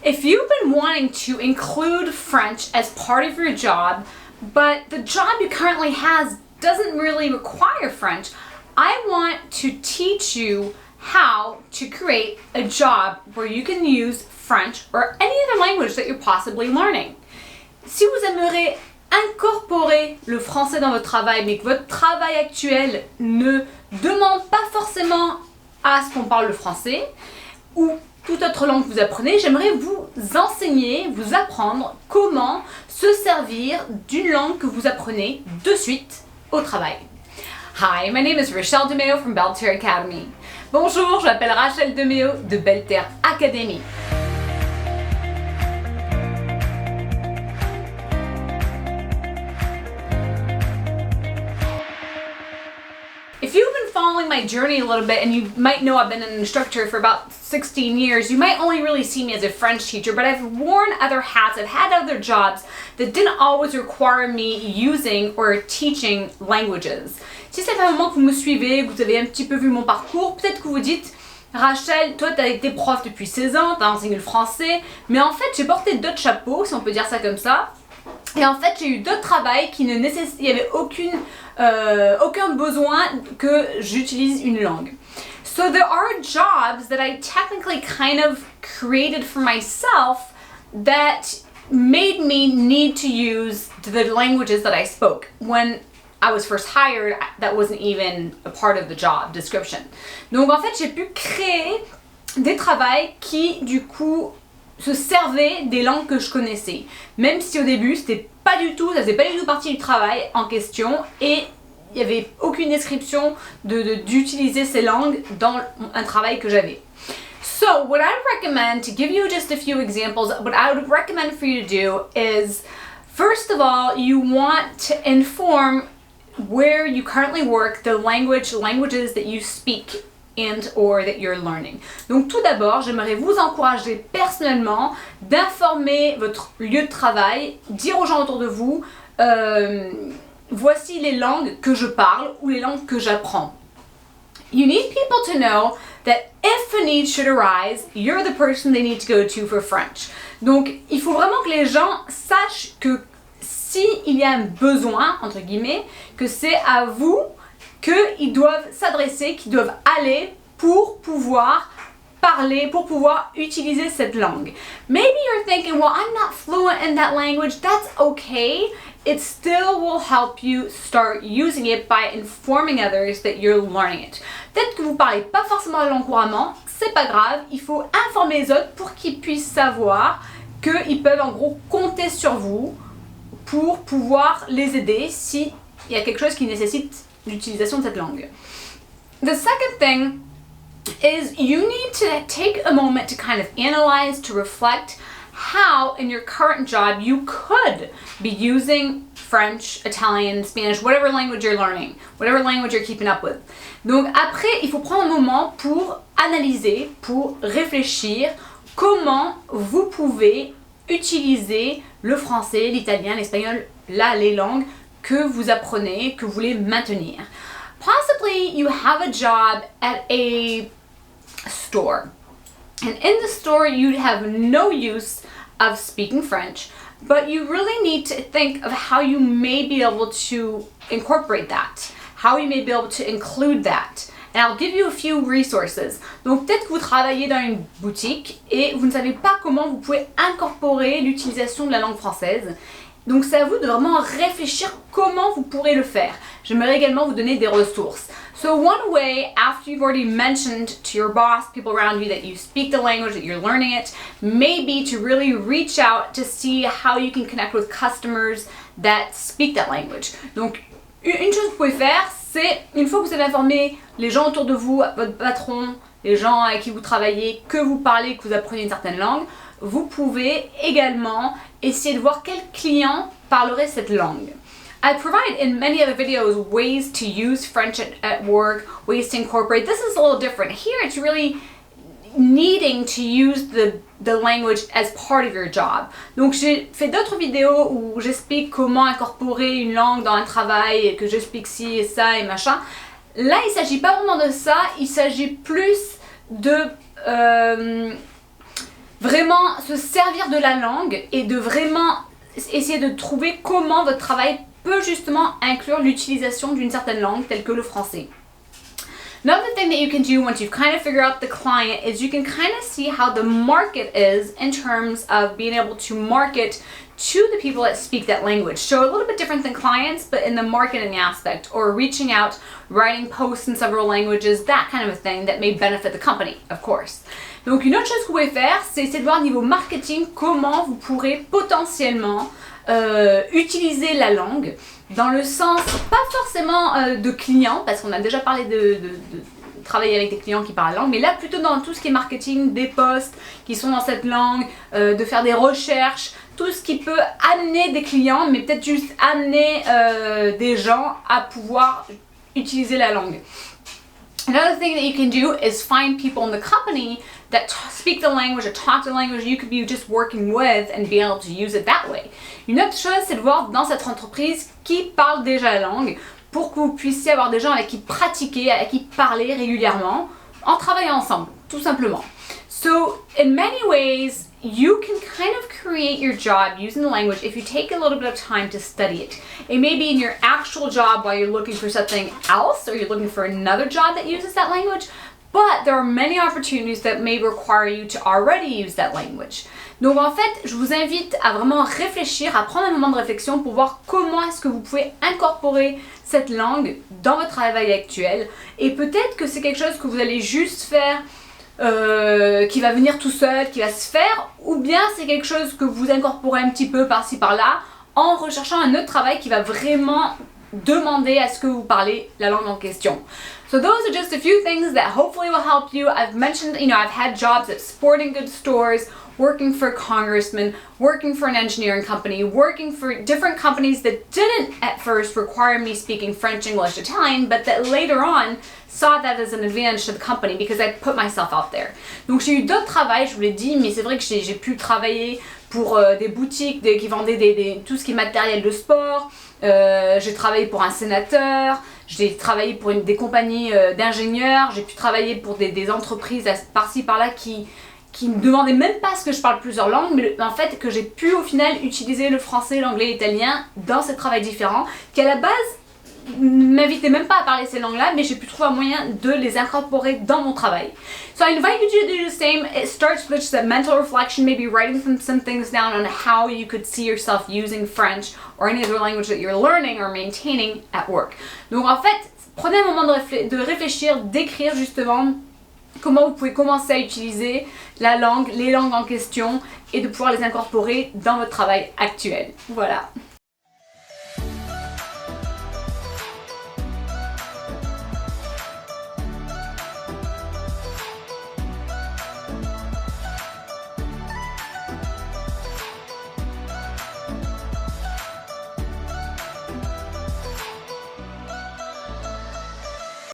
If you've been wanting to include French as part of your job, but the job you currently have doesn't really require French, I want to teach you how to create a job where you can use French or any other language that you're possibly learning. Si vous aimeriez incorporer le français dans votre travail, mais que votre travail actuel ne demande pas forcément à ce qu'on parle le français, ou toute autre langue que vous apprenez, j'aimerais vous enseigner, vous apprendre comment se servir d'une langue que vous apprenez de suite au travail. Hi, my name is Rachele DeMeo from Belle Terre Academy. Bonjour, je m'appelle Rachele DeMeo de Belle Terre Academy. If you've been following my journey a little bit, and you might know I've been an instructor for about 16 years, you might only really see me as a French teacher, but I've worn other hats, I've had other jobs that didn't always require me using or teaching languages. Si ça fait un moment que vous me suivez, que vous avez un petit peu vu mon parcours, peut-être que vous dites, Rachel, toi t'as été prof depuis 16 ans, t'as enseigné le français, mais en fait j'ai porté d'autres chapeaux, si on peut dire ça comme ça. Et en fait, j'ai eu d'autres travails qui ne nécessitaient, il n'y avait aucun besoin que j'utilise une langue. So there are jobs that I technically kind of created for myself that made me need to use the languages that I spoke. When I was first hired, that wasn't even a part of the job description. Donc en fait, j'ai pu créer des travails qui, du coup, se servaient des langues que je connaissais. Même si au début, ça faisait pas du tout partie du travail en question et il n'y avait aucune description d'utiliser ces langues dans un travail que j'avais. So, what I recommend, to give you just a few examples, what I would recommend for you to do is, first of all, you want to inform where you currently work, the languages that you speak and or that you're learning. Donc tout d'abord, j'aimerais vous encourager personnellement d'informer votre lieu de travail, dire aux gens autour de vous, voici les langues que je parle ou les langues que j'apprends. You need people to know that if a need should arise, you're the person they need to go to for French. Donc il faut vraiment que les gens sachent que s'il y a un besoin, entre guillemets, que c'est à vous qu'ils doivent s'adresser, qu'ils doivent aller pour pouvoir parler, pour pouvoir utiliser cette langue. Maybe you're thinking, well, I'm not fluent in that language. That's okay. It still will help you start using it by informing others that you're learning it. Peut-être que vous ne parlez pas forcément la langue couramment, c'est pas grave. Il faut informer les autres pour qu'ils puissent savoir qu'ils peuvent en gros compter sur vous pour pouvoir les aider s'il y a quelque chose qui nécessite l'utilisation de cette langue. The second thing is you need to take a moment to kind of analyze, to reflect how in your current job you could be using French, Italian, Spanish, whatever language you're learning, whatever language you're keeping up with. Donc après, il faut prendre un moment pour analyser, pour réfléchir comment vous pouvez utiliser le français, l'italien, l'espagnol, là, les langues que vous apprenez, que vous voulez maintenir. Possibly you have a job at a store. And in the store you have no use of speaking French, but you really need to think of how you may be able to incorporate that, how you may be able to include that. And I'll give you a few resources. Donc peut-être que vous travaillez dans une boutique et vous ne savez pas comment vous pouvez incorporer l'utilisation de la langue française. Donc c'est à vous de vraiment réfléchir comment vous pourrez le faire. J'aimerais également vous donner des ressources. So one way, after you've already mentioned to your boss, people around you that you speak the language, that you're learning it, may be to really reach out to see how you can connect with customers that speak that language. Donc une chose que vous pouvez faire, c'est une fois que vous avez informé les gens autour de vous, votre patron, les gens avec qui vous travaillez, que vous parlez, que vous apprenez une certaine langue, vous pouvez également essayer de voir quel client parlerait cette langue. I provide in many other videos ways to use French at work, ways to incorporate. This is a little different. Here it's really needing to use the language as part of your job. Donc j'ai fait d'autres vidéos où j'explique comment incorporer une langue dans un travail et que j'explique ci et ça et machin. Là il ne s'agit pas vraiment de ça, il s'agit plus de vraiment se servir de la langue et de vraiment essayer de trouver comment votre travail peut justement inclure l'utilisation d'une certaine langue telle que le français. Another thing that you can do once you've kind of figured out the client is you can kind of see how the market is in terms of being able to market to the people that speak that language. So a little bit different than clients, but in the marketing aspect, or reaching out, writing posts in several languages, that kind of a thing that may benefit the company, of course. Donc une autre chose que vous pouvez faire, c'est essayer de voir au niveau marketing comment vous pourrez potentiellement utiliser la langue dans le sens, pas forcément de clients, parce qu'on a déjà parlé de travailler avec des clients qui parlent la langue, mais là plutôt dans tout ce qui est marketing, des posts qui sont dans cette langue, de faire des recherches, tout ce qui peut amener des clients, mais peut-être juste amener des gens à pouvoir utiliser la langue. Another thing that you can do is find people in the company that speak the language or talk the language you could be just working with and be able to use it that way. Une autre chose, c'est de voir dans cette entreprise qui parle déjà la langue pour que vous puissiez avoir des gens avec qui pratiquer, avec qui parler régulièrement en travaillant ensemble, tout simplement. So, in many ways, you can kind of create your job using the language if you take a little bit of time to study it. It may be in your actual job while you're looking for something else or you're looking for another job that uses that language, but there are many opportunities that may require you to already use that language. Donc en fait, je vous invite à vraiment réfléchir, à prendre un moment de réflexion pour voir comment est-ce que vous pouvez incorporer cette langue dans votre travail actuel. Et peut-être que c'est quelque chose que vous allez juste faire qui va venir tout seul, qui va se faire, ou bien c'est quelque chose que vous incorporez un petit peu par-ci par-là en recherchant un autre travail qui va vraiment demander à ce que vous parlez la langue en question. So those are just a few things that hopefully will help you. I've mentioned, I've had jobs at sporting goods stores, working for a congressman, working for an engineering company, working for different companies that didn't at first require me speaking French, English, Italian, but that later on saw that as an advantage to the company because I put myself out there. Donc j'ai eu d'autres travails, je vous l'ai dit, mais c'est vrai que j'ai pu travailler pour des boutiques qui vendaient tout ce qui est matériel de sport. J'ai travaillé pour un sénateur, j'ai travaillé pour des compagnies d'ingénieurs, j'ai pu travailler pour des entreprises par-ci par-là qui ne demandaient même pas à ce que je parle plusieurs langues, mais en fait que j'ai pu au final utiliser le français, l'anglais et l'italien dans ces travails différents, qui à la base m'invitaient même pas à parler ces langues-là, mais j'ai pu trouver un moyen de les incorporer dans mon travail. So I invite you to do the same. It starts with just a mental reflection, maybe writing some things down on how you could see yourself using French or any other language that you're learning or maintaining at work. Donc en fait, prenez un moment de réfléchir, d'écrire justement comment vous pouvez commencer à utiliser la langue, les langues en question et de pouvoir les incorporer dans votre travail actuel. Voilà.